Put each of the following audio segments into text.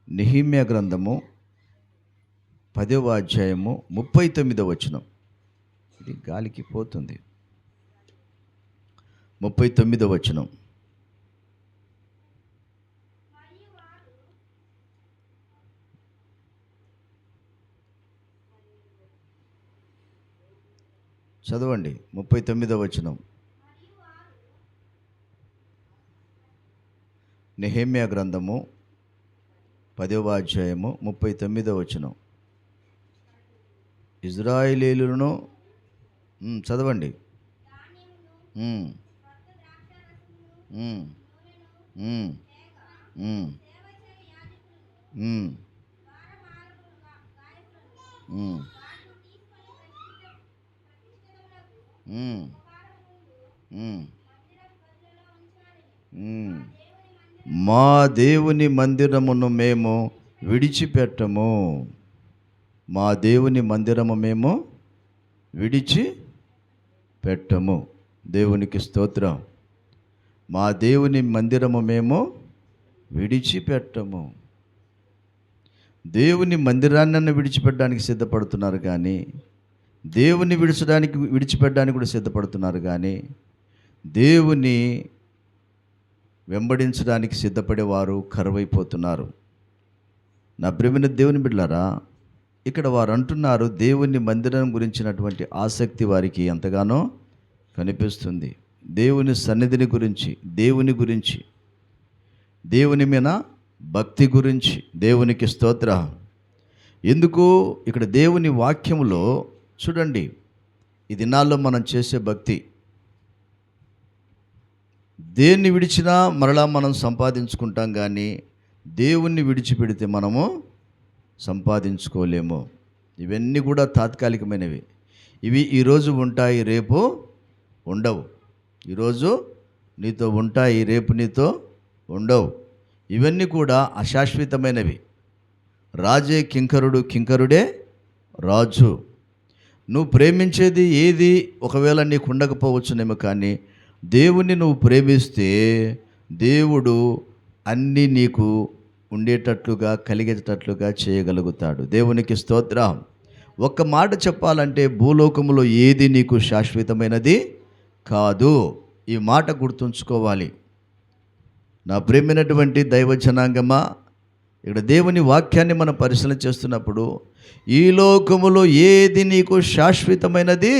నెహెమ్యా గ్రంథము 10వ అధ్యాయము 39వ వచనం. ఇది గాలికి పోతుంది. 39వ వచనం. చదవండి 39వ వచనం. నెహెమ్యా గ్రంథము 10వ అధ్యాయము 39వ వచనం. ఇజ్రాయేలీయులను చదవండి. మా దేవుని మందిరమును మేము విడిచిపెట్టము. మా దేవుని మందిరము మేము విడిచిపెట్టము. దేవునికి స్తోత్రం. మా దేవుని మందిరము మేము విడిచిపెట్టము. దేవుని మందిరాన్ని విడిచిపెట్టడానికి సిద్ధపడుతున్నారు కానీ, దేవుని విడిచిపెట్టడానికి కూడా సిద్ధపడుతున్నారు కానీ, దేవుని వెంబడించడానికి సిద్ధపడేవారు కరువైపోతున్నారు. నా ప్రియమైన దేవుని బిడ్డలారా, ఇక్కడ వారు అంటున్నారు, దేవుని మందిరం గురించినటువంటి ఆసక్తి వారికి ఎంతగానో కనిపిస్తుంది. దేవుని సన్నిధిని గురించి, దేవుని గురించి, దేవుని మీద భక్తి గురించి. దేవునికి స్తోత్రం. ఎందుకు ఇక్కడ దేవుని వాక్యములో చూడండి, ఈ దినాల్లో మనం చేసే భక్తి దేన్ని విడిచినా మరలా మనం సంపాదించుకుంటాం కానీ, దేవుణ్ణి విడిచిపెడితే మనము సంపాదించుకోలేము. ఇవన్నీ కూడా తాత్కాలికమైనవి. ఇవి ఈరోజు ఉంటాయి, రేపు ఉండవు. ఈరోజు నీతో ఉంటాయి, రేపు నీతో ఉండవు. ఇవన్నీ కూడా అశాశ్వతమైనవి. రాజే కింకరుడు, కింకరుడే రాజు. నువ్వు ప్రేమించేది ఏది ఒకవేళ నీకు ఉండకపోవచ్చునేమో, కానీ దేవుణ్ణి నువ్వు ప్రేమిస్తే దేవుడు అన్నీ నీకు ఉండేటట్లుగా, కలిగేటట్లుగా చేయగలుగుతాడు. దేవునికి స్తోత్రం. ఒక్క మాట చెప్పాలంటే, భూలోకములో ఏది నీకు శాశ్వతమైనది కాదు. ఈ మాట గుర్తుంచుకోవాలి. నా ప్రేమైనటువంటి దైవ జనాంగమా, ఇక్కడ దేవుని వాక్యాన్ని మనం పరిశీలన చేస్తున్నప్పుడు, ఈ లోకములో ఏది నీకు శాశ్వతమైనది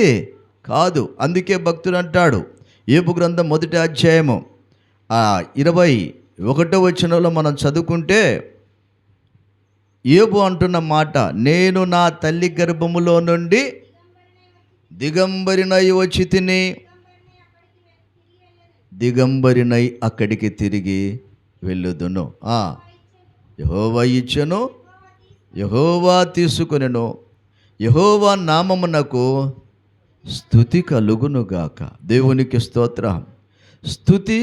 కాదు. అందుకే భక్తుడు అంటాడు, యోబు గ్రంథం 1వ అధ్యాయము 21వ వచనంలో మనం చదువుకుంటే, యోబు అంటున్న మాట, నేను నా తల్లి గర్భములో నుండి దిగంబరినై వచ్చి తిని, దిగంబరినై అక్కడికి తిరిగి వెళ్ళుదును. యెహోవా ఇచ్చెను, యెహోవా తీసుకొనెను, యెహోవా నామమునకు స్తుతి కలుగునుగాక. దేవునికి స్తోత్రం. స్తుతి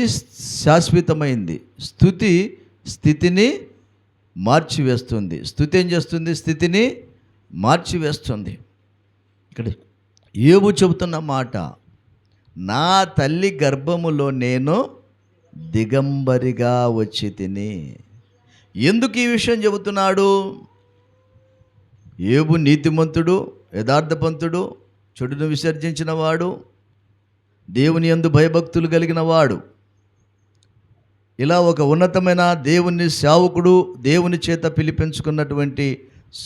శాశ్వతమైంది. స్తుతి స్థితిని మార్చివేస్తుంది. స్తుతి ఏం చేస్తుంది? స్థితిని మార్చివేస్తుంది. ఇక్కడ యోబు చెబుతున్న మాట, నా తల్లి గర్భములో నేను దిగంబరిగా వచ్చి తిని. ఎందుకు ఈ విషయం చెబుతున్నాడు? యోబు నీతిమంతుడు, యథార్థవంతుడు, చెడును విసర్జించిన వాడు, దేవుని యందు భయభక్తులు కలిగిన వాడు. ఇలా ఒక ఉన్నతమైన దేవుని సేవకుడు, దేవుని చేత పిలిపించుకున్నటువంటి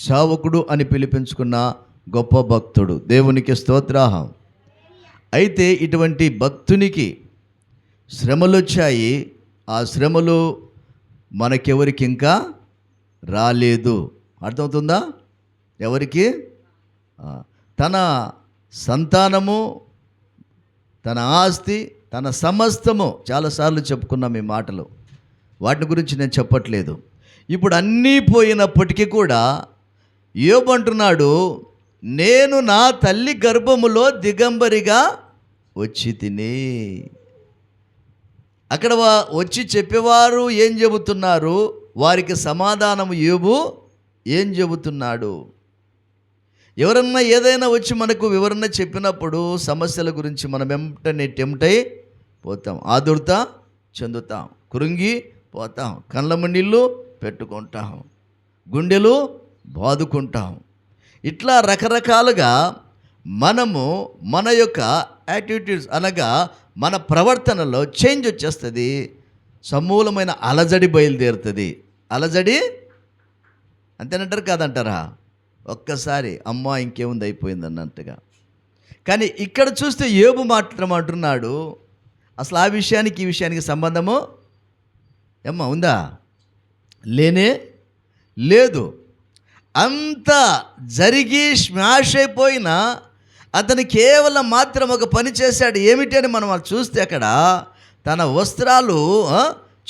సేవకుడు అని పిలిపించుకున్న గొప్ప భక్తుడు. దేవునికి స్తోత్రం. అయితే ఇటువంటి భక్తునికి శ్రమలు వచ్చాయి. ఆ శ్రమలు మనకెవరికి ఇంకా రాలేదు. అర్థమవుతుందా? ఎవరికి? తన సంతానము, తన ఆస్తి, తన సమస్తము, చాలాసార్లు చెప్పుకున్నాం ఈ మాటలు. వాటి గురించి నేను చెప్పట్లేదు. ఇప్పుడు అన్నీ పోయినప్పటికీ కూడా యోబు అంటున్నాడు, నేను నా తల్లి గర్భములో దిగంబరిగా వచ్చి తిని. అక్కడ వచ్చి చెప్పేవారు ఏం చెబుతున్నారు? వారికి సమాధానం యోబు ఏం చెబుతున్నాడు? ఎవరన్నా ఏదైనా వచ్చి మనకు వివరణ చెప్పినప్పుడు సమస్యల గురించి మనం వెంటనే టెంప్ట్ అయి పోతాం, ఆదుర్త చెందుతాం, కృంగి పోతాం, కళ్ళము నీళ్ళు పెట్టుకుంటాం. గుండెలు బాదుకుంటాం. ఇట్లా రకరకాలుగా మనము మన యొక్క యాటిట్యూడ్స్ అనగా మన ప్రవర్తనలో చేంజ్ వచ్చేస్తుంది. సమూలమైన అలజడి బయలుదేరుతుంది. అలజడి అంతేనంటారు కాదంటారా? ఒక్కసారి అమ్మా ఇంకేముంది అయిపోయింది అన్నట్టుగా. కానీ ఇక్కడ చూస్తే యోబు మాత్రం అంటున్నాడు, అసలు ఆ విషయానికి ఈ విషయానికి సంబంధము ఏమ్మా ఉందా? లేనే లేదు. అంత జరిగి స్మాష్ అయిపోయినా అతను కేవలం మాత్రం ఒక పని చేశాడు. ఏమిటని మనం చూస్తే అక్కడ తన వస్త్రాలు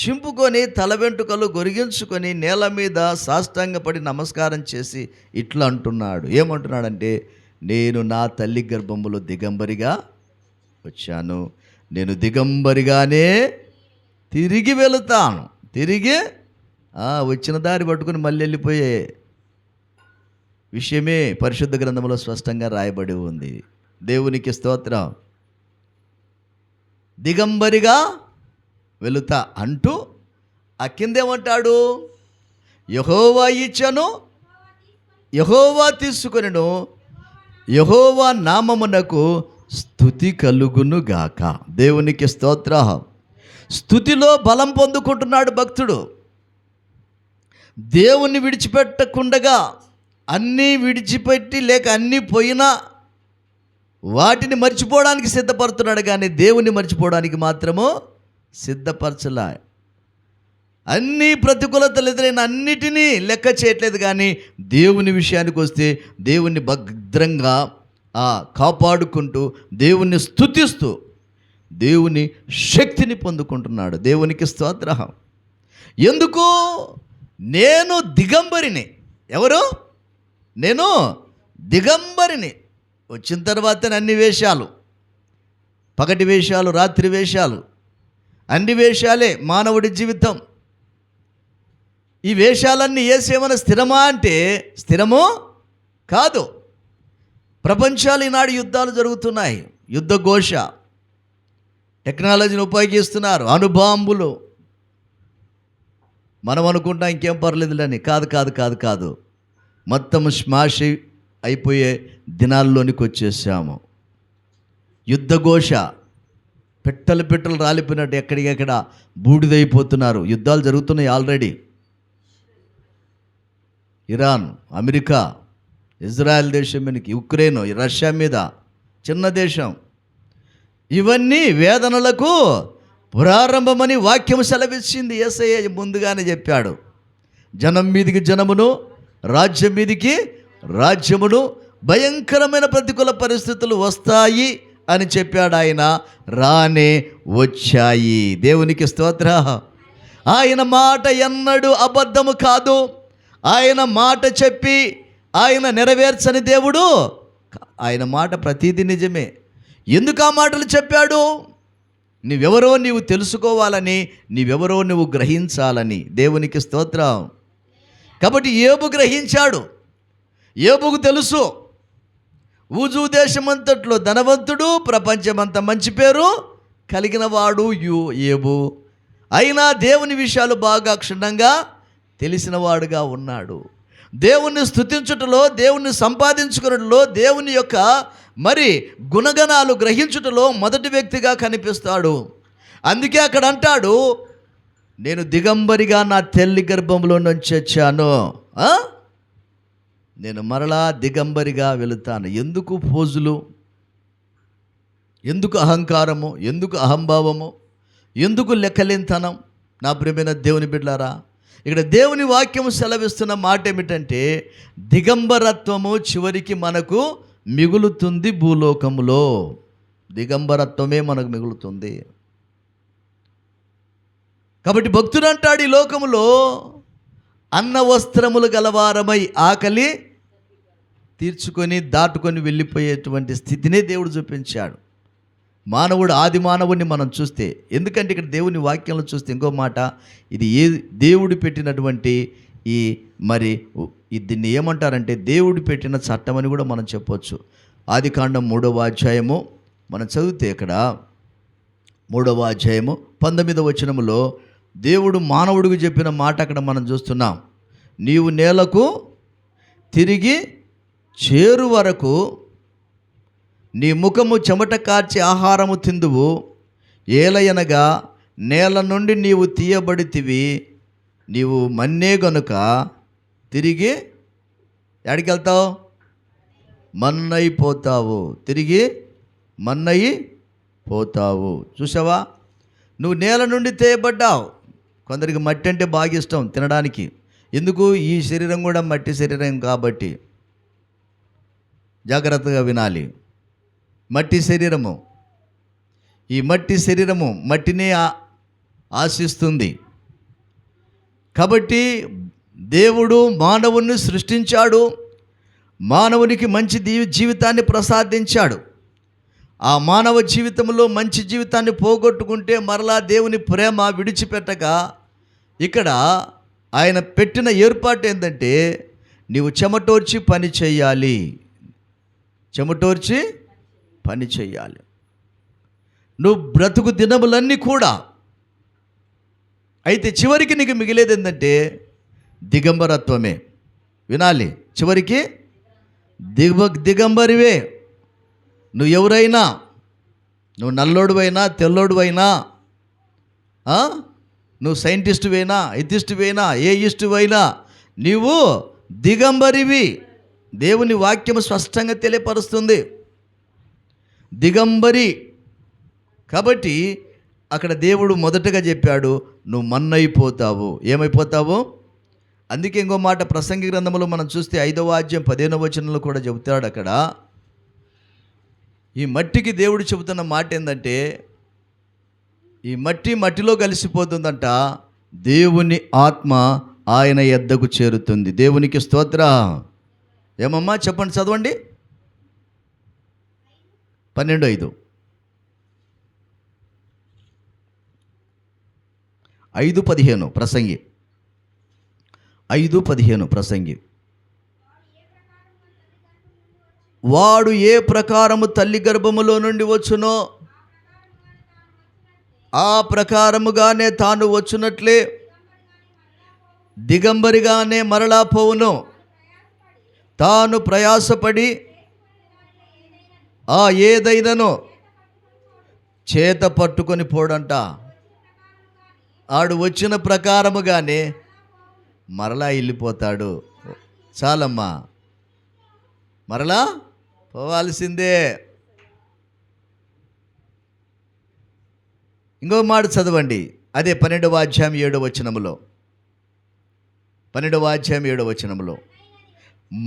చింపుకొని తల వెంట్రుకలు గొరిగించుకొని నేల మీద సాష్టాంగపడి నమస్కారం చేసి ఇట్లా అంటున్నాడు. ఏమంటున్నాడంటే, నేను నా తల్లి గర్భములో దిగంబరిగా వచ్చాను, నేను దిగంబరిగానే తిరిగి వెళుతాను. తిరిగి వచ్చిన దారి పట్టుకుని మళ్ళీ వెళ్ళిపోయే విషయమే పరిశుద్ధ గ్రంథంలో స్పష్టంగా రాయబడి ఉంది. దేవునికి స్తోత్రం. దిగంబరిగా వెళుతా అంటూ ఆ కిందేమంటాడు, యెహోవా ఇచ్చను, యెహోవా తీసుకొనెను, యెహోవా నామమునకు స్తుతి కలుగును గాక. దేవునికి స్తోత్రం. స్తుతిలో బలం పొందుకుంటున్నాడు భక్తుడు. దేవుణ్ణి విడిచిపెట్టకుండగా అన్నీ విడిచిపెట్టి లేక అన్నీ పోయినా వాటిని మర్చిపోవడానికి సిద్ధపడుతున్నాడు, కానీ దేవుణ్ణి మర్చిపోవడానికి మాత్రము సిద్ధపరచలా. అన్ని ప్రతికూలతలు ఎదురైన అన్నిటినీ లెక్క చేయట్లేదు, కానీ దేవుని విషయానికి వస్తే దేవుణ్ణి భద్రంగా కాపాడుకుంటూ దేవుణ్ణి స్తుతిస్తూ దేవుని శక్తిని పొందుకుంటున్నాడు. దేవునికి స్తోత్రం. ఎందుకు? నేను దిగంబరిని. ఎవరు? నేను దిగంబరిని. వచ్చిన తర్వాత అన్ని వేషాలు, పగటి వేషాలు, రాత్రి వేషాలు, అన్ని వేషాలే మానవుడి జీవితం. ఈ వేషాలన్నీ ఏసేమైనా స్థిరమా అంటే స్థిరమో కాదు. ప్రపంచాలు ఈనాడు యుద్ధాలు జరుగుతున్నాయి. యుద్ధ ఘోష, టెక్నాలజీని ఉపయోగిస్తున్నారు, అణుబాంబులు. మనం అనుకుంటాం ఇంకేం పర్లేదులని. కాదు కాదు కాదు కాదు మొత్తం స్మాష్ అయిపోయే దినాల్లోనికి వచ్చేసాము. యుద్ధఘోష, పెట్టలు రాలిపోయినట్టు ఎక్కడికెక్కడ బూడిదైపోతున్నారు. యుద్ధాలు జరుగుతున్నాయి ఆల్రెడీ. ఇరాన్, అమెరికా, ఇజ్రాయెల్ దేశం మీదకి, యుక్రెయిన్, రష్యా మీద, చిన్న దేశం. ఇవన్నీ వేదనలకు ప్రారంభమని వాక్యం సెలవిచ్చింది. యేసయ్య ముందుగానే చెప్పాడు, జనం మీదికి జనమును, రాజ్యం మీదికి రాజ్యమును, భయంకరమైన ప్రతికూల పరిస్థితులు వస్తాయి అని చెప్పాడు ఆయన. రానే వచ్చాయి. దేవునికి స్తోత్రం. ఆయన మాట ఎన్నడూ అబద్ధము కాదు. ఆయన మాట చెప్పి ఆయన నెరవేర్చని దేవుడు. ఆయన మాట ప్రతిదీ నిజమే. ఎందుకు ఆ మాటలు చెప్పాడు? నీవెవరో నీవు తెలుసుకోవాలని, నీవెవరో నువ్వు గ్రహించాలని. దేవునికి స్తోత్రం. కాబట్టి యోబు గ్రహించాడు. యోబుకు తెలుసు, ఊజు దేశమంతట్లో ధనవంతుడు, ప్రపంచమంతా మంచి పేరు కలిగిన వాడు యోబు. అయినా దేవుని విషయాలు బాగా క్షుణ్ణంగా తెలిసిన వాడుగా ఉన్నాడు. దేవుణ్ణి స్తుతించుటలో, దేవుణ్ణి సంపాదించుకున్నట్లో, దేవుని యొక్క మరి గుణగణాలు గ్రహించుటలో మొదటి వ్యక్తిగా కనిపిస్తాడు. అందుకే అక్కడ అంటాడు, నేను దిగంబరిగా నా తల్లి గర్భంలో నుంచి వచ్చాను, నేను మరలా దిగంబరిగా వెళుతాను. ఎందుకు పోజులు, ఎందుకు అహంకారము, ఎందుకు అహంభావము, ఎందుకు లెక్కలేనితనం? నా ప్రియమైన దేవుని బిడ్డలారా, ఇక్కడ దేవుని వాక్యము సెలవిస్తున్న మాట ఏమిటంటే, దిగంబరత్వము చివరికి మనకు మిగులుతుంది భూలోకములో. దిగంబరత్వమే మనకు మిగులుతుంది. కాబట్టి భక్తుడు అంటాడు, ఈ లోకములో అన్న వస్త్రములు గలవారమై ఆకలి తీర్చుకొని దాటుకొని వెళ్ళిపోయేటువంటి స్థితినే దేవుడు చూపించాడు. మానవుడు, ఆది మానవుడిని మనం చూస్తే, ఎందుకంటే ఇక్కడ దేవుని వాక్యంలో చూస్తే ఇంకో మాట, ఇది దేవుడు పెట్టినటువంటి ఈ మరి దీన్ని ఏమంటారంటే దేవుడు పెట్టిన చట్టం అని కూడా మనం చెప్పవచ్చు. ఆదికాండం 3వ అధ్యాయము మనం చదివితే ఇక్కడ 3వ అధ్యాయము 19వ వచనములో దేవుడు మానవుడికి చెప్పిన మాట అక్కడ మనం చూస్తున్నాం. నీవు నేలకు తిరిగి చేరు వరకు నీ ముఖము చెమట కార్చి ఆహారము తిందువు. ఏలయనగా నేల నుండి నీవు తీయబడితివి, నీవు మన్నే గనుక తిరిగి ఎక్కడికి వెళ్తావు? మన్నైపోతావు. తిరిగి మన్నయి పోతావు. చూసావా, నువ్వు నేల నుండి తీయబడ్డావు. కొందరికి మట్టి అంటే బాగా ఇష్టం తినడానికి. ఎందుకు? ఈ శరీరం కూడా మట్టి శరీరం కాబట్టి. జాగ్రత్తగా వినాలి. మట్టి శరీరము, ఈ మట్టి శరీరము మట్టినే ఆశిస్తుంది. కాబట్టి దేవుడు మానవుని సృష్టించాడు, మానవునికి మంచి జీవితాన్ని ప్రసాదించాడు. ఆ మానవ జీవితంలో మంచి జీవితాన్ని పోగొట్టుకుంటే మరలా దేవుని ప్రేమ విడిచిపెట్టక, ఇక్కడ ఆయన పెట్టిన ఏర్పాటు ఏంటంటే నీవు చెమటోర్చి పని చేయాలి. చెమటోర్చి పని చేయాలి. నువ్వు బ్రతుకు దినములన్నీ కూడా. అయితే చివరికి నీకు మిగిలేది ఏంటంటే దిగంబరత్వమే. వినాలి, చివరికి దిగంబరివే. నువ్వు ఎవరైనా, నువ్వు నల్లోడువైనా తెల్లోడువైనా, నువ్వు సైంటిస్టువైనా ఎథిస్టువైనా ఏ ఇస్టువైనా నీవు దిగంబరివి. దేవుని వాక్యము స్పష్టంగా తెలియపరుస్తుంది, దిగంబరి. కాబట్టి అక్కడ దేవుడు మొదటగా చెప్పాడు, నువ్వు మన్నైపోతావు. ఏమైపోతావు? అందుకే ఇంకో మాట ప్రసంగి గ్రంథంలో మనం చూస్తే 5వ అధ్యాయం 15వ వచనంలో కూడా చెబుతాడు. అక్కడ ఈ మట్టికి దేవుడు చెబుతున్న మాట ఏంటంటే, ఈ మట్టిలో కలిసిపోతుందంట, దేవుని ఆత్మ ఆయన యొద్దకు చేరుతుంది. దేవునికి స్తోత్రం. ఏమమ్మా చెప్పండి, చదవండి. 12:5. 5:15 ప్రసంగి. 5:15 ప్రసంగి. వాడు ఏ ప్రకారము తల్లి గర్భములో నుండి వచ్చునో ఆ ప్రకారముగానే తాను వచ్చునట్లే దిగంబరిగానే మరలా పోవును. తాను ప్రయాసపడి ఆ ఏదైనాను చేత పట్టుకొని పోడంట. ఆడు వచ్చిన ప్రకారముగానే మరలా వెళ్ళిపోతాడు. చాలమ్మా, మరలా పోవాల్సిందే. ఇంకో మాట చదవండి, అదే 12వ అధ్యాయం 7వ వచనములో. 12వ అధ్యాయం 7వ వచనములో,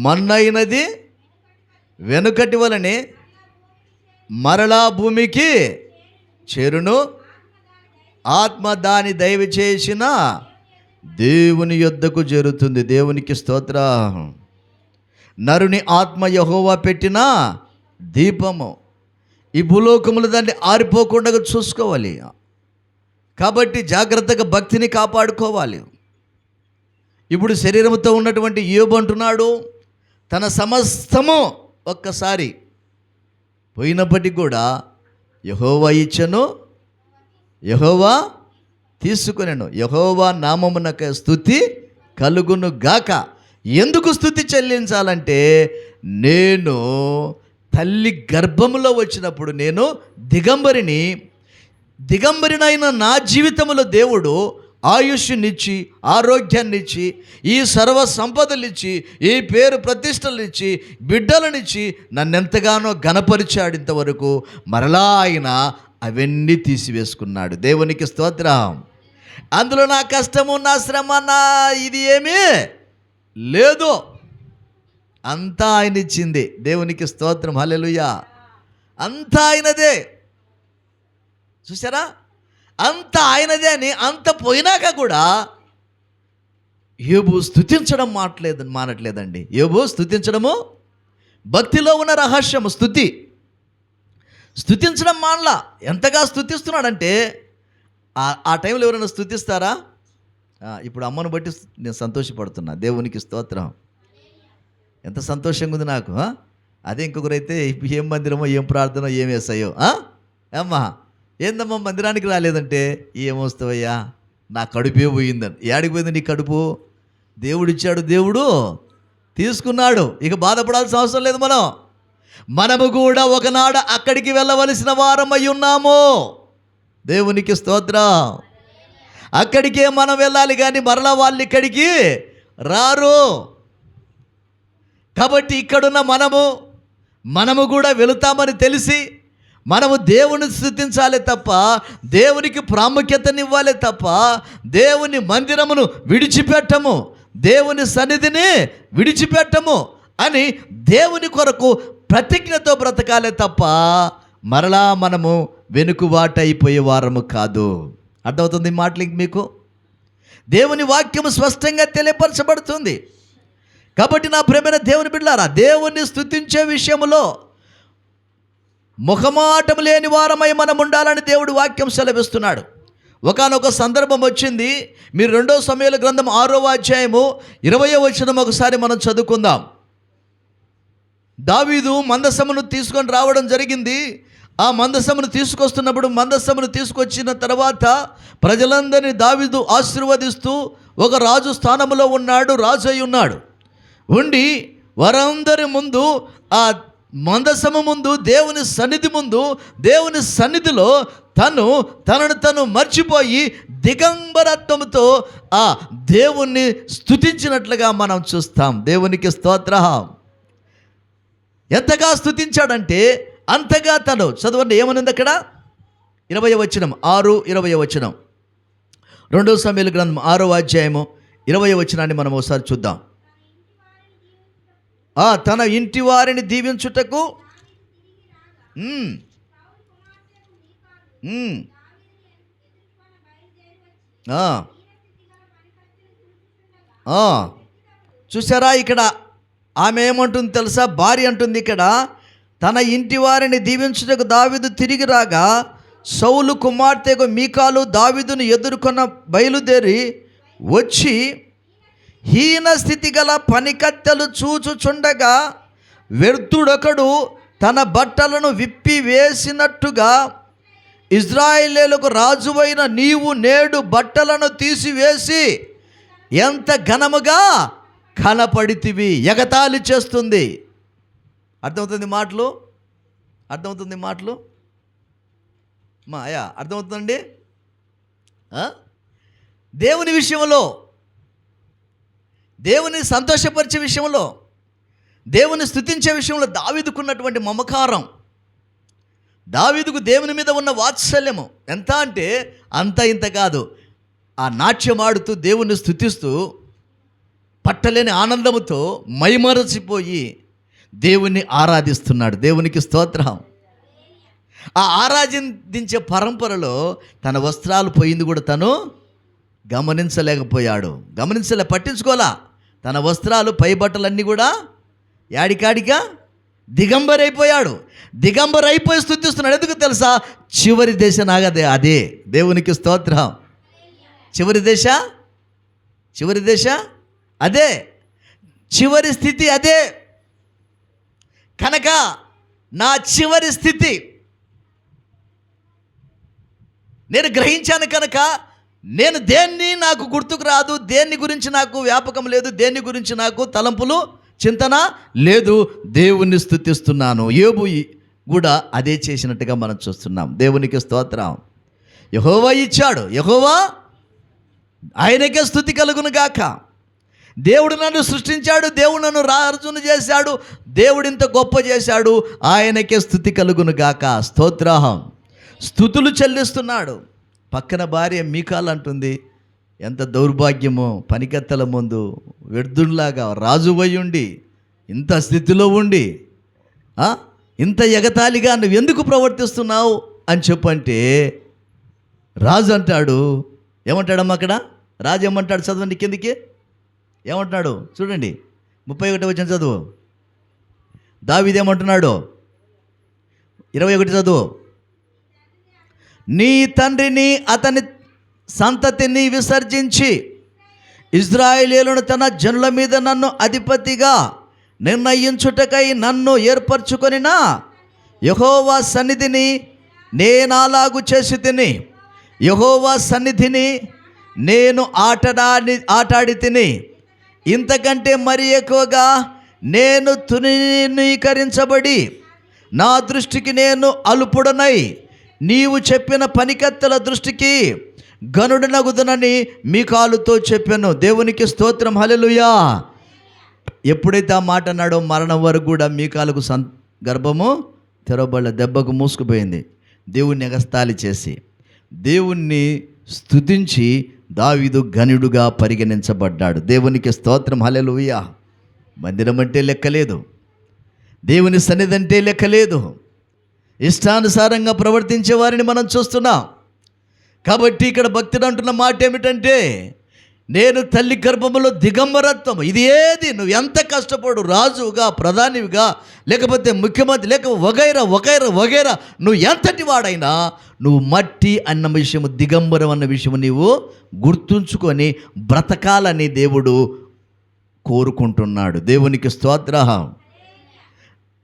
మన్నైనది వెనుకటి వలనే మరలా భూమికి చేరును, ఆత్మ దాని దైవ చేసిన దేవుని యొద్దకు చేరుతుంది. దేవునికి స్తోత్రం. నరుని ఆత్మ యెహోవా పెట్టిన దీపము. ఈ భూలోకములు దాన్ని ఆరిపోకుండా చూసుకోవాలి. కాబట్టి జాగ్రత్తగా భక్తిని కాపాడుకోవాలి. ఇప్పుడు శరీరంతో ఉన్నటువంటి యోబు అంటున్నాడు, తన సమస్తము ఒక్కసారి పోయినప్పటికీ కూడా యెహోవా ఇచ్చెను, యెహోవా తీసుకొనెను. యెహోవా నామమునకు స్తుతి కలుగును గాక. ఎందుకు స్తుతి చెల్లించాలంటే, నేను తల్లి గర్భములో వచ్చినప్పుడు నేను దిగంబరినైన నా జీవితంలో దేవుడు ఆయుష్నిచ్చి, ఆరోగ్యాన్నిచ్చి, ఈ సర్వ సంపదలిచ్చి, ఈ పేరు ప్రతిష్టలనిచ్చి, బిడ్డలనిచ్చి నన్నెంతగానో ఘనపరిచాడు. ఇంతవరకు మరలా ఆయన అవన్నీ తీసివేసుకున్నాడు. దేవునికి స్తోత్రం. అందులో నా కష్టము, నా శ్రమ, నా ఇది ఏమీ లేదు. అంతా ఆయన ఇచ్చింది. దేవునికి స్తోత్రం. హల్లెలూయా. అంతా ఆయనదే. చూసారా, అంత ఆయనదే అని అంత పోయినాక కూడా యోబు స్తుతించడం మానట్లేదండి. యోబు స్తుతించడము భక్తిలో ఉన్న రహస్యము. స్తుతించడం మానలా. ఎంతగా స్తుతిస్తున్నాడంటే ఆ టైంలో ఎవరైనా స్తుతిస్తారా? ఇప్పుడు అమ్మను బట్టి నేను సంతోషపడుతున్నా. దేవునికి స్తోత్రం. ఎంత సంతోషంగా ఉంది నాకు. అదే ఇంకొకరైతే ఏం మందిరమో, ఏం ప్రార్థనో, ఏం వేసాయో. అమ్మా ఏందమ్మా మందిరానికి రాలేదంటే, ఏమొస్తావయ్యా నా కడుపే పోయిందని. ఏడికి పోయింది నీ కడుపు? దేవుడిచ్చాడు, దేవుడు తీసుకున్నాడు. ఇక బాధపడాల్సిన అవసరం లేదు. మనము కూడా ఒకనాడు అక్కడికి వెళ్ళవలసిన వారమై ఉన్నాము. దేవునికి స్తోత్రం. అక్కడికే మనం వెళ్ళాలి, కానీ మరలా వాళ్ళు ఇక్కడికి రారు. కాబట్టి ఇక్కడున్న మనము కూడా వెళుతామని తెలిసి మనము దేవుని స్తుతించాలి తప్ప, దేవునికి ప్రాముఖ్యతనివ్వాలి తప్ప, దేవుని మందిరమును విడిచిపెట్టము, దేవుని సన్నిధిని విడిచిపెట్టము అని దేవుని కొరకు ప్రతిజ్ఞతో బ్రతకాలే తప్ప మరలా మనము వెనుకబాటైపోయే వారము కాదు. అర్థమవుతుంది మాటలు మీకు? దేవుని వాక్యము స్పష్టంగా తెలియపరచబడుతుంది. కాబట్టి నా ప్రియమైన దేవుని బిడ్డలారా, దేవుని స్తుతించే విషయంలో ముఖమాటం లేని వారమై మనం ఉండాలని దేవుడు వాక్యం సెలవిస్తున్నాడు. ఒకానొక సందర్భం వచ్చింది. మీరు 2 సమూయేలు గ్రంథం 6వ అధ్యాయము 20వ వచనం ఒకసారి మనం చదువుకుందాం. దావీదు మందసమును తీసుకొని రావడం జరిగింది. ఆ మందసమును తీసుకొస్తున్నప్పుడు, మందసమును తీసుకొచ్చిన తర్వాత ప్రజలందరినీ దావీదు ఆశీర్వదిస్తూ ఒక రాజు స్థానంలో ఉన్నాడు, రాజు అయి ఉన్నాడు. ఉండి వారందరి ముందు, ఆ మందసము ముందు, దేవుని సన్నిధి ముందు, దేవుని సన్నిధిలో తనను మర్చిపోయి దిగంబరత్వంతో ఆ దేవుణ్ణి స్తుతించినట్లుగా మనం చూస్తాం. దేవునికి స్తోత్రం. ఎంతగా స్తుతించాడంటే అంతగా చదవండి ఏమనుంది అక్కడ? 20వ వచనం, 6:20 వచనం. 2 సమూయేలు గ్రంథం 6వ అధ్యాయము 20వ వచనాన్ని మనం ఒకసారి చూద్దాం. తన ఇంటి వారిని దీవించుటకు చూసారా, ఇక్కడ ఆమె ఏమంటుంది తెలుసా? భార్య అంటుంది ఇక్కడ, తన ఇంటి వారిని దీవించుటకు దావీదు తిరిగి రాగా సౌలు కుమార్తెకు మీకాలు దావీదును ఎదుర్కొన్న బయలుదేరి వచ్చి హీన స్థితి గల పనికత్తెలు చూచుచుండగా వ్యర్థుడొకడు తన బట్టలను విప్పి వేసినట్టుగా ఇజ్రాయేలీయులకు రాజువైన నీవు నేడు బట్టలను తీసివేసి ఎంత ఘనముగా కనపడితివి. ఎగతాళి చేస్తుంది. అర్థమవుతుంది మాటలు? అర్థమవుతుంది మాటలు? అర్థమవుతుందండి? దేవుని విషయంలో, దేవుని సంతోషపరిచే విషయంలో, దేవుని స్తుతించే విషయంలో దావీదుకున్నటువంటి మమకారం, దావీదుకు దేవుని మీద ఉన్న వాత్సల్యము ఎంత అంటే అంత ఇంత కాదు. ఆ నాట్యమాడుతూ దేవుని స్తుతిస్తూ పట్టలేని ఆనందముతో మైమరచిపోయి దేవుణ్ణి ఆరాధిస్తున్నాడు. దేవునికి స్తోత్రం. ఆ ఆరాధించే పరంపరలో తన వస్త్రాలు పోయింది కూడా తను గమనించలేకపోయాడు. పట్టించుకోలా. తన వస్త్రాలు, పై బట్టలన్నీ కూడా యాడికాడిగా దిగంబరైపోయాడు. దిగంబరైపోయి స్తుతిస్తున్నాడు. ఎందుకు తెలుసా? చివరి దశ నాగదే అదే. దేవునికి స్తోత్రం. చివరి దశ అదే, చివరి స్థితి అదే. కనుక నా చివరి స్థితి నేను గ్రహించాను కనుక నేను దేన్ని నాకు గుర్తుకు రాదు, దేన్ని గురించి నాకు వ్యాపకం లేదు, దేన్ని గురించి నాకు తలంపులు చింతన లేదు, దేవుణ్ణి స్తుతిస్తున్నాను. యోబు కూడా అదే చేసినట్టుగా మనం చూస్తున్నాం. దేవునికి స్తోత్రం. యెహోవా ఇచ్చాడు, యెహోవా ఆయనకే స్తుతి కలుగును గాక. దేవుడు నన్ను సృష్టించాడు, దేవుడు నన్ను రాజును చేశాడు, దేవుడు ఇంత గొప్ప చేశాడు, ఆయనకే స్తుతి కలుగును గాక. స్తోత్రం. స్తుతులు చెల్లిస్తున్నాడు. పక్కన భార్య మీకాలు అంటుంది, ఎంత దౌర్భాగ్యమో, పనికత్తెల ముందు వ్యర్థుల్లాగా రాజువై ఉండి ఇంత స్థితిలో ఉండి ఇంత ఎగతాళిగా నువ్వు ఎందుకు ప్రవర్తిస్తున్నావు అని చెప్పంటే రాజు అంటాడు, ఏమంటాడమ్మా అక్కడ? రాజు ఏమంటాడు? చదవండి కిందికి. ఏమంటున్నాడు చూడండి, 31 వచనం చదువు. దావీదు ఏమంటున్నాడు? 21 చదువు. నీ తండ్రిని అతని సంతతిని విసర్జించి ఇజ్రాయేలీయులను తన జనుల మీద నన్ను అధిపతిగా నిర్ణయించుటకై నన్ను ఏర్పరచుకొనిన యెహోవా సన్నిధిని నేనాలాగు చేసి తిని, యెహోవా సన్నిధిని నేను ఆటాడి తిని, ఇంతకంటే మరి ఎక్కువగా నేను తృణీకరించబడి నా దృష్టికి నేను అల్పుడనై నీవు చెప్పిన పనికత్తెల దృష్టికి గనుడనగుదనని మీకాలుతో చెప్పాను. దేవునికి స్తోత్రం, హల్లెలూయా. ఎప్పుడైతే ఆ మాట అన్నాడో మరణం వరకు కూడా మీకాలకు గర్భము తెరవబడ, దెబ్బకు మూసుకుపోయింది. దేవుణ్ణి ఎగస్తాళి చేసి దేవుణ్ణి స్తుతించి దావీదు ఘనుడుగా పరిగణించబడ్డాడు. దేవునికి స్తోత్రం, హల్లెలూయా. మందిరం అంటే లెక్కలేదు, దేవుని సన్నిధి అంటే లెక్కలేదు. ఇష్టానుసారంగా ప్రవర్తించే వారిని మనం చూస్తున్నాం. కాబట్టి ఇక్కడ భక్తుడు అంటున్న మాట ఏమిటంటే, నేను తల్లి గర్భములో దిగంబరత్వం. ఇది ఏది, నువ్వు ఎంత కష్టపడు, రాజుగా, ప్రధానివిగా, లేకపోతే ముఖ్యమంత్రి, లేక వగైరా వగైరా వగైరా, నువ్వు ఎంతటి వాడైనా నువ్వు మట్టి అన్న విషయము, దిగంబరం అన్న విషయము నీవు గుర్తుంచుకొని బ్రతకాలని దేవుడు కోరుకుంటున్నాడు. దేవునికి స్తోత్రం.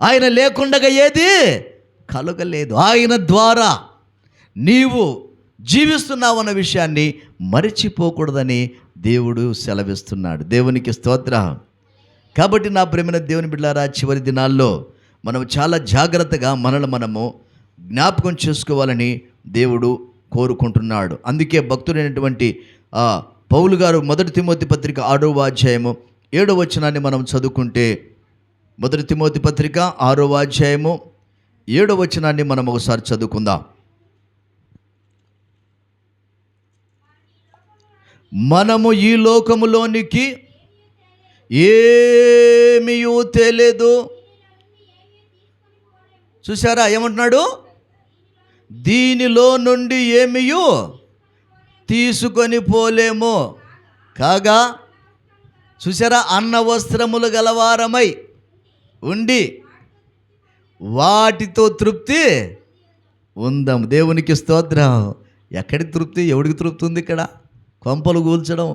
ఆయన లేకుండగా ఏది కలగలేదు. ఆయన ద్వారా నీవు జీవిస్తున్నావు అన్న విషయాన్ని మరిచిపోకూడదని దేవుడు సెలవిస్తున్నాడు. దేవునికి స్తోత్రం. కాబట్టి నా ప్రేమైన దేవుని బిడ్డలారా, చివరి దినాల్లో మనం చాలా జాగ్రత్తగా మనము జ్ఞాపకం చేసుకోవాలని దేవుడు కోరుకుంటున్నాడు. అందుకే భక్తుడైనటువంటి పౌలు గారు 1 తిమోతి పత్రిక 6వ అధ్యాయము 7వ వచనాన్ని మనం చదువుకుంటే, 1 తిమోతి పత్రిక 6వ అధ్యాయము 7వ వచనాన్ని మనం ఒకసారి చదువుకుందాం. మనము ఈ లోకములోనికి ఏమీయూ తేలేదు. చూసారా ఏమంటున్నాడు? దీనిలో నుండి ఏమీయూ తీసుకొని పోలేము. కాగా చూసారా, అన్న వస్త్రములు గలవారమై ఉండి వాటితో తృప్తి ఉందాం. దేవునికి స్తోత్రం. ఎక్కడి తృప్తి, ఎవడికి తృప్తి ఉంది ఇక్కడ? కొంపలు కూల్చడం,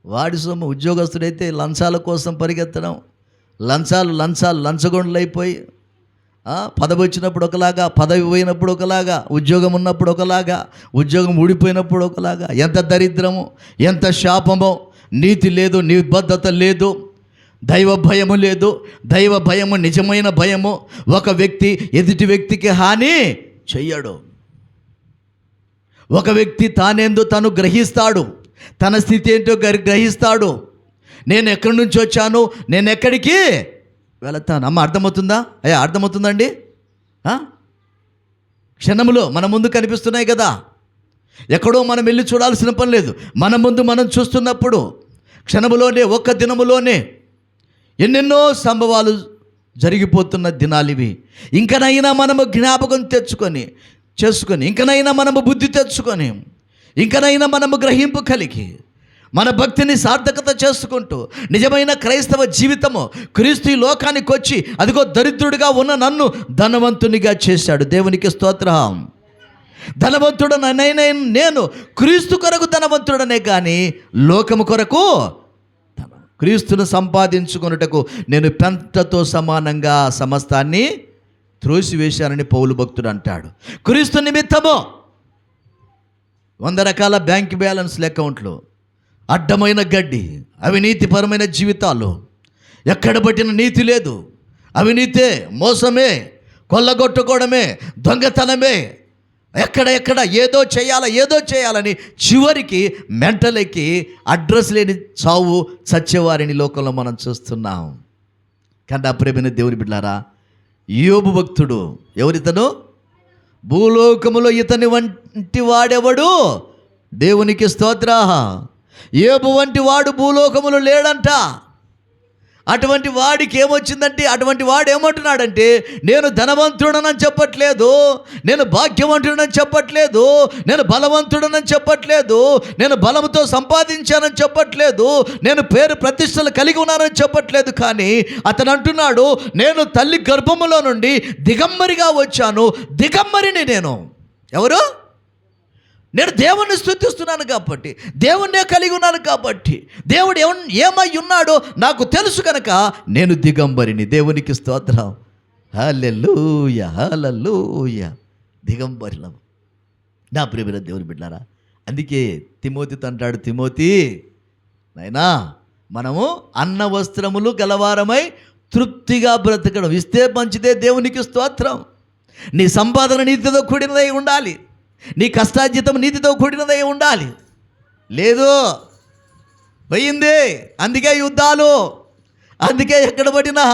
వాడి సొమ్ము. ఉద్యోగస్తుడైతే లంచాల కోసం పరిగెత్తడం, లంచగొండలు అయిపోయి, పదవి వచ్చినప్పుడు ఒకలాగా, పదవి పోయినప్పుడు ఒకలాగా, ఉద్యోగం ఉన్నప్పుడు ఒకలాగా, ఉద్యోగం ఊడిపోయినప్పుడు ఒకలాగా. ఎంత దరిద్రము, ఎంత శాపమో. నీతి లేదు, నిబద్ధత లేదు, దైవ భయము లేదు. దైవ భయము నిజమైన భయము. ఒక వ్యక్తి ఎదుటి వ్యక్తికి హాని చెయ్యడు. ఒక వ్యక్తి తానేందో తను గ్రహిస్తాడు, తన స్థితి ఏంటో గ్రహిస్తాడు. నేను ఎక్కడి నుంచి వచ్చాను, నేను ఎక్కడికి వెళతాను. అమ్మ అర్థమవుతుందా? అర్థమవుతుందండి? క్షణములో మన ముందు కనిపిస్తున్నాయి కదా. ఎక్కడో మనం వెళ్ళి చూడాల్సిన పని లేదు. మన ముందు మనం చూస్తున్నప్పుడు క్షణములోనే, ఒక్క దినములోనే ఎన్నెన్నో సంభవాలు జరిగిపోతున్న దినాలు ఇవి. ఇంకనైనా మనము జ్ఞాపకం చేసుకొని ఇంకనైనా మనము బుద్ధి తెచ్చుకొని, ఇంకనైనా మనము గ్రహింపు కలిగి, మన భక్తిని సార్థకత చేసుకుంటూ నిజమైన క్రైస్తవ జీవితము, క్రీస్తు ఈ లోకానికి వచ్చి అదిగో దరిద్రుడిగా ఉన్న నన్ను ధనవంతునిగా చేశాడు. దేవునికి స్తోత్రం. ధనవంతుడనే నేను క్రీస్తు కొరకు ధనవంతుడనే కానీ లోకము కొరకు, క్రీస్తును సంపాదించుకొనుటకు నేను పెంటతో సమానంగా సమస్తాన్ని త్రోసివేశానని పౌలు భక్తుడు అంటాడు. క్రీస్తు నిమిత్తము 100 రకాల బ్యాంక్ బ్యాలెన్స్ అకౌంట్లు, అడ్డమైన గడ్డి, అవినీతిపరమైన జీవితాలు, ఎక్కడ పట్టిన నీతి లేదు, అవినీతే, మోసమే, కొల్లగొట్టుకోవడమే, దొంగతనమే, ఎక్కడ ఏదో చేయాలని చివరికి మెంటలెక్కి అడ్రస్ లేని చావు చచ్చేవారిని లోకంలో మనం చూస్తున్నాం. కానీ ప్రేమైన దేవుని బిడ్డలారా, యోబు భక్తుడు ఎవరితను? భూలోకములో ఇతని వంటి వాడెవడు? దేవునికి స్తోత్ర. యోబు వంటి వాడు భూలోకములో లేడంట. అటువంటి వాడికి ఏమొచ్చిందంటే, అటువంటి వాడు ఏమంటున్నాడంటే, నేను ధనవంతుడనని చెప్పట్లేదు, నేను భాగ్యవంతుడని చెప్పట్లేదు, నేను బలవంతుడనని చెప్పట్లేదు, నేను బలంతో సంపాదించానని చెప్పట్లేదు, నేను పేరు ప్రతిష్టలు కలిగి ఉన్నానని చెప్పట్లేదు. కానీ అతను అంటున్నాడు, నేను తల్లి గర్భములో నుండి దిగంబరిగా వచ్చాను. దిగంబరిని నేను. ఎవరు? నేను దేవుణ్ణి స్తుతిస్తున్నాను కాబట్టి, దేవుణ్ణే కలిగి ఉన్నాను కాబట్టి, దేవుడు ఏమై ఉన్నాడో నాకు తెలుసు కనుక నేను దిగంబరిని. దేవునికి స్తోత్రం. హల్లెలూయా, హల్లెలూయా. దిగంబరిలం. నా ప్రియమైన దేవుని బిడ్డలారా, అందుకే తిమోతితో అంటాడు, తిమోతి నాయనా మనము అన్న వస్త్రములు గలవారమై తృప్తిగా బ్రతకడం. ఇస్తే మంచిదే, దేవునికి స్తోత్రం. నీ సంపాదన నీతితో కూడినదై ఉండాలి, నీ కష్టార్జితం నీతితో కూడినదై ఉండాలి. లేదు, పోయింది. అందుకే యుద్ధాలు, అందుకే ఎక్కడ పడినా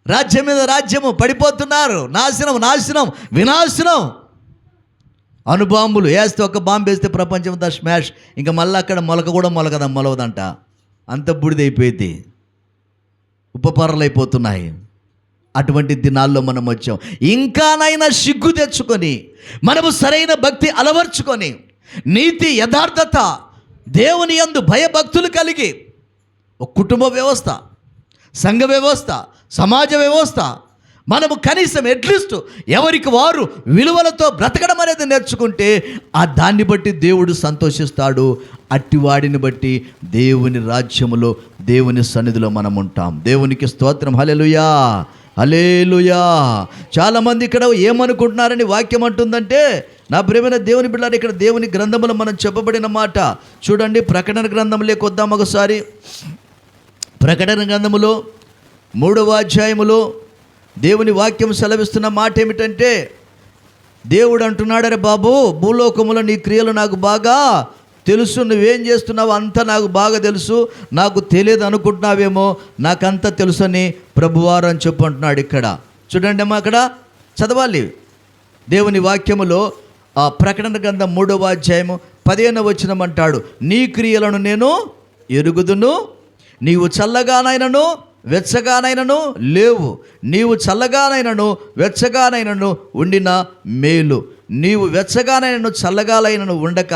రాజ్యం మీద రాజ్యము పడిపోతున్నారు. నాశనం వినాశనం. అణుబాంబులు వేస్తే, ఒక బాంబు వేస్తే ప్రపంచం అంతా స్మాష్. ఇంకా మళ్ళీ అక్కడ మొలక కూడా మొలవదంట, అంత బూడిదైపోయింది, ఉపపరలైపోతున్నాయి. అటువంటి దినాల్లో మనం వచ్చాం. ఇంకానైనా సిగ్గు తెచ్చుకొని మనము సరైన భక్తి అలవర్చుకొని నీతి యథార్థత దేవుని యందు భయభక్తులు కలిగి ఒక కుటుంబ వ్యవస్థ, సంఘ వ్యవస్థ, సమాజ వ్యవస్థ మనము కనీసం అట్లీస్ట్ ఎవరికి వారు విలువలతో బ్రతకడం అనేది నేర్చుకుంటే ఆ దాన్ని బట్టి దేవుడు సంతోషిస్తాడు. అట్టివాడిని బట్టి దేవుని రాజ్యములో, దేవుని సన్నిధిలో మనం ఉంటాం. దేవునికి స్తోత్రం. హల్లెలూయా, హల్లెలూయా. చాలామంది ఇక్కడ ఏమనుకుంటున్నారని వాక్యం అంటుందంటే, నా ప్రియమైన దేవుని బిడ్డలారా, ఇక్కడ దేవుని గ్రంథములో మనం చెప్పబడిన మాట చూడండి. ప్రకటన గ్రంథంలోకి వద్దాం ఒకసారి. ప్రకటన గ్రంథములో 3వ అధ్యాయములో దేవుని వాక్యం సెలవిస్తున్న మాట ఏమిటంటే, దేవుడు అంటున్నాడు, అరే బాబు, భూలోకములో నీ క్రియలు నాకు బాగా తెలుసు, నువ్వేం చేస్తున్నావు అంతా నాకు బాగా తెలుసు, నాకు తెలియదు అనుకుంటున్నావేమో, నాకంతా తెలుసని ప్రభువారు అని చెప్పు అంటున్నాడు. ఇక్కడ చూడండి అమ్మా, అక్కడ చదవాలి దేవుని వాక్యములో. ఆ ప్రకటన గ్రంథం 3వ అధ్యాయము 15వ వచనం అంటాడు, నీ క్రియలను నేను ఎరుగుదును, నీవు చల్లగానైనను వెచ్చగానైనను లేవు, నీవు చల్లగానైనను వెచ్చగానైనను ఉండిన మేలు, నీవు వెచ్చగానైనను చల్లగానైనను ఉండక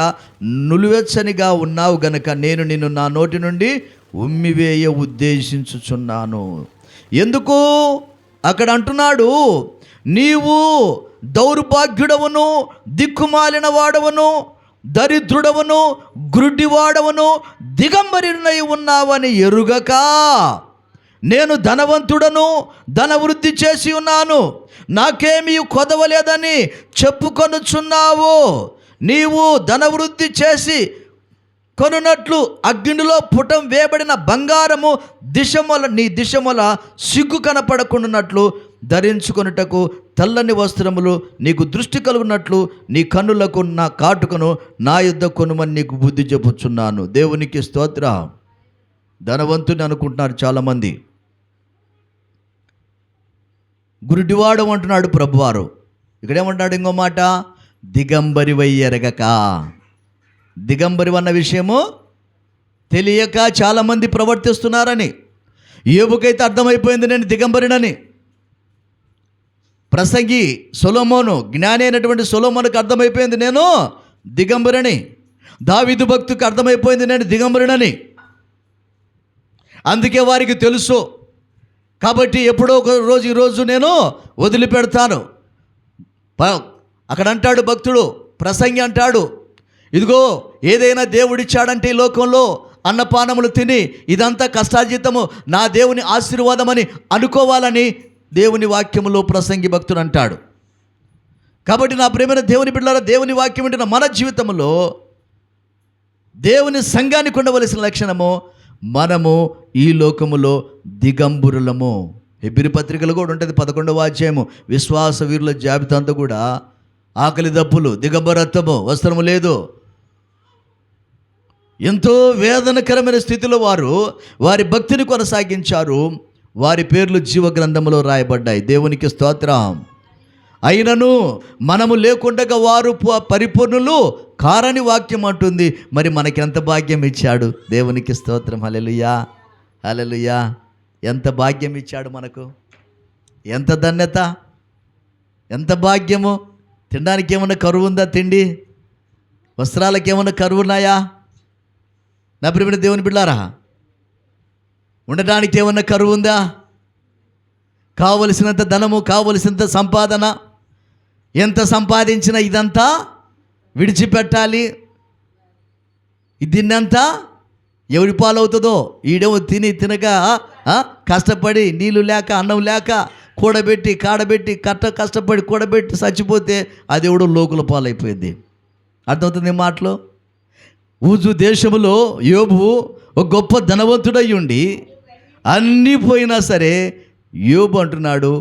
నులువెచ్చనిగా ఉన్నావు గనుక నేను నిన్ను నా నోటి నుండి ఉమ్మివేయ ఉద్దేశించుచున్నాను. ఎందుకు అక్కడ అంటున్నాడు, నీవు దౌర్భాగ్యుడవును, దిక్కుమాలిన వాడవును, దరిద్రుడవును, గ్రుడ్డివాడవును, దిగంబరినై ఉన్నావని ఎరుగక నేను ధనవంతుడను, ధనవృద్ధి చేసి ఉన్నాను, నాకేమీ కొదవలేదని చెప్పుకొనుచున్నావు. నీవు ధనవృద్ధి చేసి కొనున్నట్లు అగ్నిలో పుటం వేయబడిన బంగారము నీ దిశముల సిగ్గు కనపడకుండానట్లు ధరించుకొనుటకు తెల్లని వస్త్రములు నీకు దృష్టి కలుగునట్లు నీ కన్నులకు నా కాటుకను నా యుద్ధ కొనుమని నీకు బుద్ధి చెప్పుచున్నాను. దేవునికి స్తోత్రం. ధనవంతుని అనుకుంటున్నారు చాలామంది. గురుడివాడు అంటున్నాడు ప్రభువారు. ఇక్కడేమంటున్నాడు ఇంకో మాట, దిగంబరివై ఎరగక. దిగంబరి అన్న విషయము తెలియక చాలామంది ప్రవర్తిస్తున్నారని. యోబుకైతే అర్థమైపోయింది నేను దిగంబరినని. ప్రసంగి సొలొమోను, జ్ఞాని అయినటువంటి సొలొమోనుకు అర్థమైపోయింది నేను దిగంబరిని. దావీదు భక్తుకు అర్థమైపోయింది నేను దిగంబరినని. అందుకే వారికి తెలుసు. కాబట్టి ఎప్పుడో ఒక రోజు ఈరోజు నేను వదిలిపెడతాను. అక్కడ అంటాడు భక్తుడు, ప్రసంగి అంటాడు, ఇదిగో ఏదైనా దేవుడిచ్చాడంటే ఈ లోకంలో అన్నపానములు తిని ఇదంతా కష్టార్జితము నా దేవుని ఆశీర్వాదమని అనుకోవాలని దేవుని వాక్యములో ప్రసంగి భక్తుడు అంటాడు. కాబట్టి నా ప్రియమైన దేవుని బిడ్డలారా, దేవుని వాక్యం వింటున్న మన జీవితంలో దేవుని సంఘానికి ఉండవలసిన లక్షణము, మనము ఈ లోకములో దిగంబరులము. హెబ్రీ పత్రికలు కూడా ఉంటుంది 11వ అధ్యాయము, విశ్వాస వీరుల జాబితా అంతా కూడా ఆకలి దప్పులు, దిగంబరత్వము, వస్త్రము లేదు, ఎంతో వేదనకరమైన స్థితిలో వారి భక్తిని కొనసాగించారు. వారి పేర్లు జీవ గ్రంథంలో రాయబడ్డాయి. దేవునికి స్తోత్రం. అయినను మనము లేకుండగా వారు పరిపూర్ణులు కారని వాక్యం అంటుంది. మరి మనకెంత భాగ్యం ఇచ్చాడు. దేవునికి స్తోత్రం. హల్లెలూయా, హల్లెలూయా. ఎంత భాగ్యం ఇచ్చాడు మనకు, ఎంత ధన్యత, ఎంత భాగ్యము. తినడానికి ఏమన్నా కరువు ఉందా? తిండి వస్త్రాలకు ఏమన్నా కరువు ఉన్నాయా? నా ప్రియమైన దేవుని బిడ్డలారా, ఉండటానికి ఏమన్నా కరువు ఉందా? కావలసినంత ధనము, కావలసినంత సంపాదన, ఎంత సంపాదించినా ఇదంతా విడిచిపెట్టాలి. దీన్నంతా ఎవరి పాలవుతుందో. ఈడేమో తినక కష్టపడి నీళ్ళు లేక అన్నం లేక కూడబెట్టి కాడబెట్టి కష్టపడి కూడబెట్టి చచ్చిపోతే అది ఎవడో లోకుల పాలైపోయింది. అర్థమవుతుంది మాటలో. ఊజు దేశములో యోబు ఒక గొప్ప ధనవంతుడై ఉండి అన్నీ పోయినా సరే యోబు అంటున్నాడు,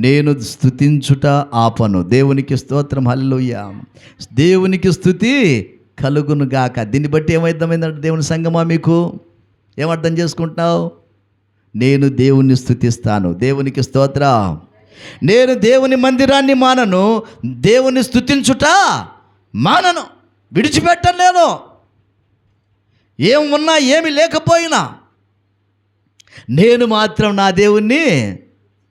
నేను స్తుతించుట ఆపను. దేవునికి స్తోత్రం, హల్లెలూయా. దేవునికి స్తుతి కలుగును గాక. దీన్ని బట్టి ఏమర్థమైందంటే దేవుని సంగమా, మీకు ఏమర్థం చేసుకుంటున్నావు? నేను దేవుణ్ణి స్తుతిస్తాను. దేవునికి స్తోత్రం. నేను దేవుని మందిరాన్ని మానను, దేవుని స్తుతించుట మానను, విడిచిపెట్టను. నేను ఏమున్నా ఏమి లేకపోయినా నేను మాత్రం నా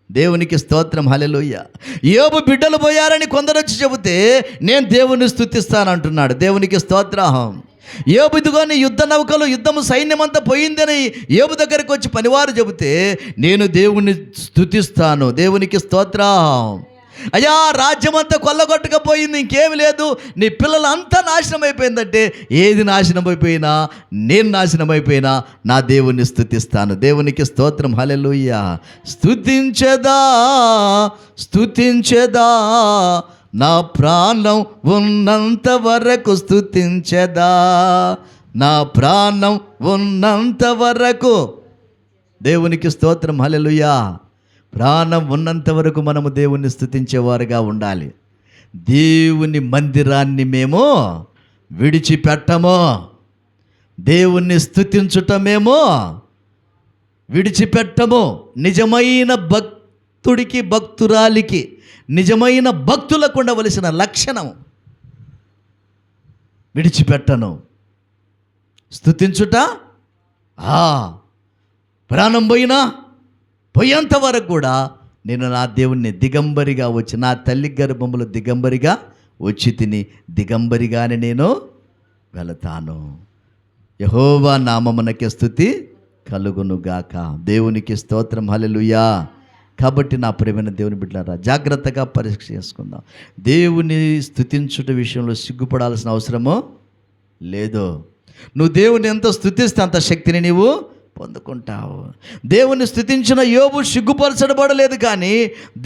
దేవునికి స్తోత్రం, హల్లెలూయా. యోబు బిడ్డలు పోయారని కొందరు వచ్చి చెబితే నేను దేవుని స్తుతిస్తానంటున్నాడు. దేవునికి స్తోత్రం. యోబు ఇదిగోని యుద్ధ నౌకలు, యుద్ధము సైన్యమంతా పోయిందని యోబు దగ్గరికి వచ్చి పనివారు చెబితే నేను దేవుణ్ణి స్తుతిస్తాను. దేవునికి స్తోత్రం. అయ్యా, రాజ్యమంతా కొల్లగొట్టకపోయింది, ఇంకేమి లేదు, నీ పిల్లలంతా నాశనం అయిపోయిందంటే ఏది నాశనం అయిపోయినా, నేను నాశనం అయిపోయినా నా దేవుణ్ణి స్తుతిస్తాను. దేవునికి స్తోత్రం, హల్లెలూయా. స్తుతించెదా స్తుతించెదా నా ప్రాణం ఉన్నంత వరకు స్తుతించెదా, నా ప్రాణం ఉన్నంత వరకు. దేవునికి స్తోత్రం, హల్లెలూయా. ప్రాణం ఉన్నంత వరకు మనము దేవుణ్ణి స్తుతించేవారుగా ఉండాలి. దేవుని మందిరాన్ని మేము విడిచిపెట్టము. దేవుణ్ణి స్తుతించుటమేమో విడిచిపెట్టము. నిజమైన భక్తుడికి, భక్తురాలికి, నిజమైన భక్తులకు ఉండవలసిన లక్షణం విడిచిపెట్టను. స్తుతించుట ప్రాణం పోయేంత వరకు కూడా నేను నా దేవుణ్ణి దిగంబరిగా వచ్చి, నా తల్లి గర్భములో దిగంబరిగా వచ్చి తిని దిగంబరిగానే నేను వెళతాను. యెహోవా నామమునకే స్తుతి కలుగునుగాక. దేవునికి స్తోత్రం, హల్లెలూయా. కాబట్టి నా ప్రియమైన దేవుని బిడ్డలారా, జాగ్రత్తగా పరీక్ష చేసుకుందాం. దేవుని స్తుతించుట విషయంలో సిగ్గుపడాల్సిన అవసరమో లేదు. నువ్వు దేవుని ఎంత స్తుతిస్తే అంత శక్తిని నీవు పొందుకుంటావు. దేవుని స్తుతించిన యోబు సిగ్గుపరచబడలేదు, కానీ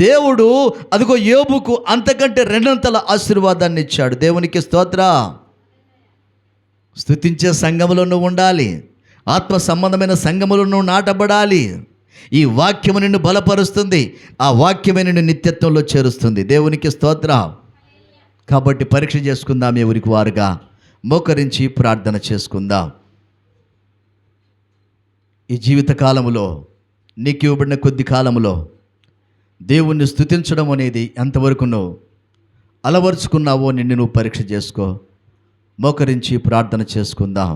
దేవుడు అదిగో యోబుకు అంతకంటే రెండంతల ఆశీర్వాదాన్ని ఇచ్చాడు. దేవునికి స్తోత్రం. స్తుతించే సంఘములో నువ్వు ఉండాలి. ఆత్మ సంబంధమైన సంఘములో నువ్వు నాటబడాలి. ఈ వాక్యము నిన్ను బలపరుస్తుంది. ఆ వాక్యమే నిన్ను నిత్యత్వంలో చేరుస్తుంది. దేవునికి స్తోత్రం. కాబట్టి పరీక్ష చేసుకుందాం. ఎవరికి వారుగా మోకరించి ప్రార్థన చేసుకుందాం. ఈ జీవిత కాలములో, నీకు ఇవ్వబడిన కొద్ది కాలములో దేవుణ్ణి స్తుతించడం అనేది ఎంతవరకు నువ్వు అలవరుచుకున్నావో నిన్ను నువ్వు పరీక్ష చేసుకో. మోకరించి ప్రార్థన చేసుకుందాం.